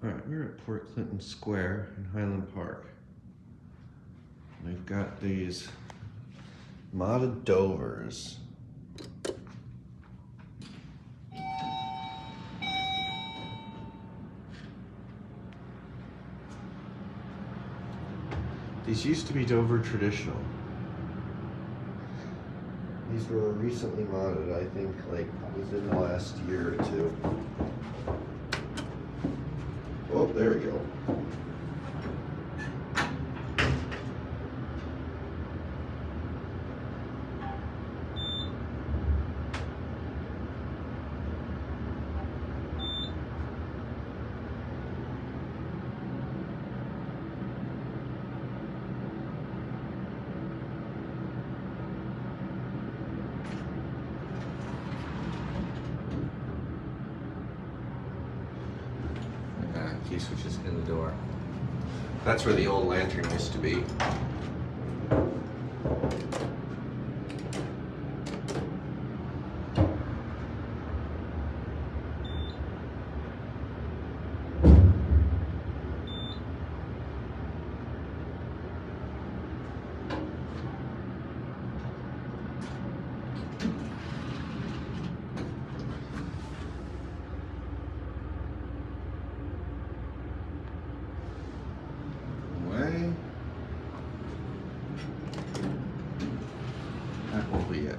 Alright, we're at Port Clinton Square in Highland Park. We've got these modded Dovers. These used to be Dover Traditional. These were recently modded, I think, like within the last year or two. Oh, there we go. Key switches in the door. That's where the old lantern used to be. That will be it.